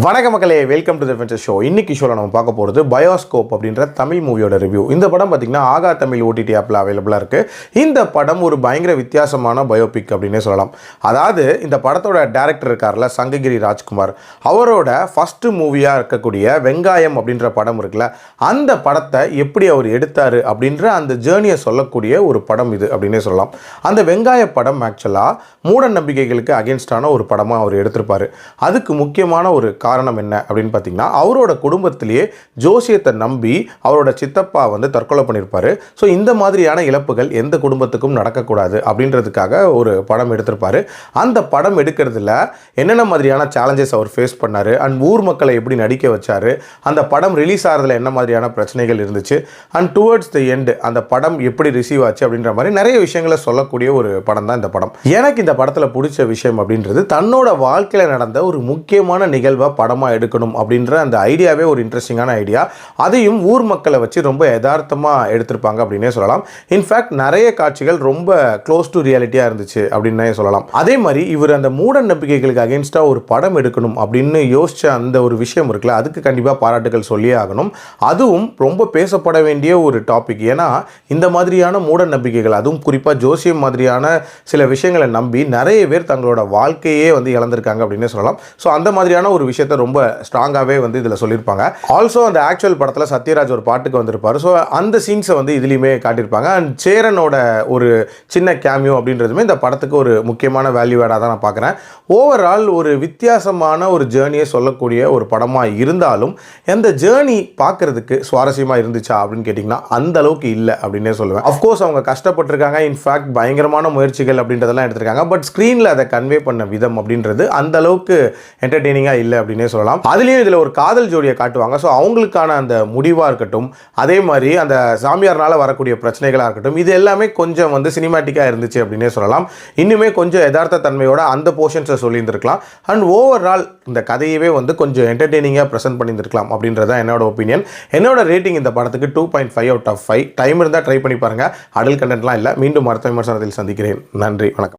வணக்க மக்களே, welcome to the venture show. இன்னைக்கு ஷோவில் நம்ம பார்க்க போகிறது பயோஸ்கோப் அப்படின்ற தமிழ் மூவியோட ரிவ்யூ. இந்த படம் பார்த்திங்கன்னா ஆகா தமிழ் ஓடிடி ஆப்பில் அவைலபிளாக இருக்குது. இந்த படம் ஒரு பயங்கர வித்தியாசமான பயோபிக் அப்படின்னே சொல்லலாம். அதாவது இந்த படத்தோட டேரக்டர் இருக்கார்ல, சங்ககிரி ராஜ்குமார், அவரோட ஃபஸ்ட்டு மூவியாக இருக்கக்கூடிய வெங்காயம் அப்படின்ற படம் இருக்குல்ல, அந்த படத்தை எப்படி அவர் எடுத்தார் அப்படின்ற அந்த ஜேர்னியை சொல்லக்கூடிய ஒரு படம் இது அப்படின்னே சொல்லலாம். அந்த வெங்காய படம் ஆக்சுவலாக மூட நம்பிக்கைகளுக்கு அகேன்ஸ்டான ஒரு படமாக அவர் எடுத்திருப்பார். அதுக்கு முக்கியமான ஒரு காரணம் என்ன அப்படின்னு பார்த்தீங்கன்னா, அவரோட குடும்பத்திலேயே ஜோசியத்தை நம்பி அவரோட சித்தப்பா தற்கொலை பண்ணியிருப்பாரு. ஸோ இந்த மாதிரியான இழப்புகள் எந்த குடும்பத்துக்கும் நடக்கக்கூடாது அப்படின்றதுக்காக ஒரு படம் எடுத்திருப்பாரு. அந்த படம் எடுக்கிறதுல என்னென்ன மாதிரியான சேலஞ்சஸ் அவர் ஃபேஸ் பண்ணார், அண்ட் ஊர் மக்களை எப்படி நடிக்க வச்சார், அந்த படம் ரிலீஸ் ஆகிறதுல என்ன மாதிரியான பிரச்சனைகள் இருந்துச்சு, அண்ட் டுவர்ட்ஸ் தி எண்ட் அந்த படம் எப்படி ரிசீவ் ஆச்சு அப்படின்ற மாதிரி நிறைய விஷயங்களை சொல்லக்கூடிய ஒரு படம் தான் இந்த படம். எனக்கு இந்த படத்தில் பிடிச்ச விஷயம் அப்படின்றது, தன்னோட வாழ்க்கையில் நடந்த ஒரு முக்கியமான நிகழ்வை படமாக எடுக்கணும் அப்படின்ற அந்த ஐடியாவே ஒரு இன்ட்ரெஸ்டிங்கான ஐடியா. அதையும் ஊர் மக்களை வச்சு ரொம்ப யதார்த்தமாக எடுத்திருப்பாங்க அப்படின்னே சொல்லலாம். இன்ஃபேக்ட் நிறைய காட்சிகள் ரொம்ப க்ளோஸ் டு ரியாலிட்டியாக இருந்துச்சு அப்படின்னே சொல்லலாம். அதே மாதிரி இவர் அந்த மூட நம்பிக்கைகளுக்கு அகேன்ஸ்டாக ஒரு படம் எடுக்கணும் அப்படின்னு யோசித்த அந்த ஒரு விஷயம் இருக்குல்ல, அதுக்கு கண்டிப்பாக பாராட்டுகள் சொல்லியே ஆகணும். அதுவும் ரொம்ப பேசப்பட வேண்டிய ஒரு டாபிக். ஏன்னா இந்த மாதிரியான மூட நம்பிக்கைகள், அதுவும் குறிப்பாக ஜோசியம் மாதிரியான சில விஷயங்களை நம்பி நிறைய பேர் தங்களோட வாழ்க்கையே இழந்திருக்காங்க அப்படின்னே சொல்லலாம். ஸோ அந்த மாதிரியான ஒரு விஷயத்தை ரொம்ப ஸ்ட்ராங்காகவே இதில் சொல்லியிருப்பாங்க. ஆல்சோ அந்த ஆக்சுவல் படத்தில் சத்யராஜ் ஒரு பாட்டுக்கு வந்திருப்பார். ஸோ அந்த சீன்ஸை இதுலையுமே காட்டியிருப்பாங்க. அண்ட் சேரனோட ஒரு சின்ன கேமியோ அப்படின்றதுமே இந்த படத்துக்கு ஒரு முக்கியமான வேல்யூ ஆடாக தான் நான் பார்க்குறேன். ஓவரால் ஒரு வித்தியாசமான ஒரு ஜேர்னியை சொல்லக்கூடிய ஒரு படமாக இருந்தாலும், அந்த ஜேர்னி பார்க்குறதுக்கு சுவாரஸ்யமாக இருந்துச்சா அப்படின்னு கேட்டிங்கன்னா அந்த அளவுக்கு இல்லை அப்படின்னே சொல்லுவேன். அஃப்கோர்ஸ் அவங்க கஷ்டப்பட்டிருக்காங்க, இன்ஃபேக்ட் பயங்கரமான முயற்சிகள் அப்படின்றதெல்லாம் எடுத்திருக்காங்க. பட் ஸ்க்ரீனில் அதை கன்வே பண்ண விதம் அப்படின்றது அந்த அளவுக்கு என்டர்டெய்னிங்காக இல்லை அப்படின்னே சொல்லலாம். அதுலேயும் இதில் ஒரு காதல் ஜோடியை காட்டுவாங்க. ஸோ அவங்களுக்கான அந்த முடிவாக இருக்கட்டும், அதே மாதிரி அந்த சாமியார்னால் வரக்கூடிய பிரச்சனைகளாக இருக்கட்டும், இது எல்லாமே கொஞ்சம் சினிமாட்டிக்காக இருந்துச்சு அப்படின்னே சொல்லலாம். இன்னுமே கொஞ்சம் யதார்த்த தன்மையோட அந்த போர்ஷன்ஸை சொல்லியிருந்திருக்கலாம். அண்ட் ஓவரால் இந்த கதையவே கொஞ்சம் என்டர்டெய்னிங்காக ப்ரெசென்ட் பண்ணியிருந்திருக்கலாம் அப்படின்றதான் என்னோட ஒப்பீனியன். என்னோட ரேட்டிங் இந்த படத்துக்கு 2.5 out of 5. டைம் இருந்தால் ட்ரை பண்ணி பாருங்கள். அடல் கண்டென்ட்லாம் இல்லை. மீண்டும் அடுத்த விமர்சனத்தில் சந்திக்கிறேன். நன்றி, வணக்கம்.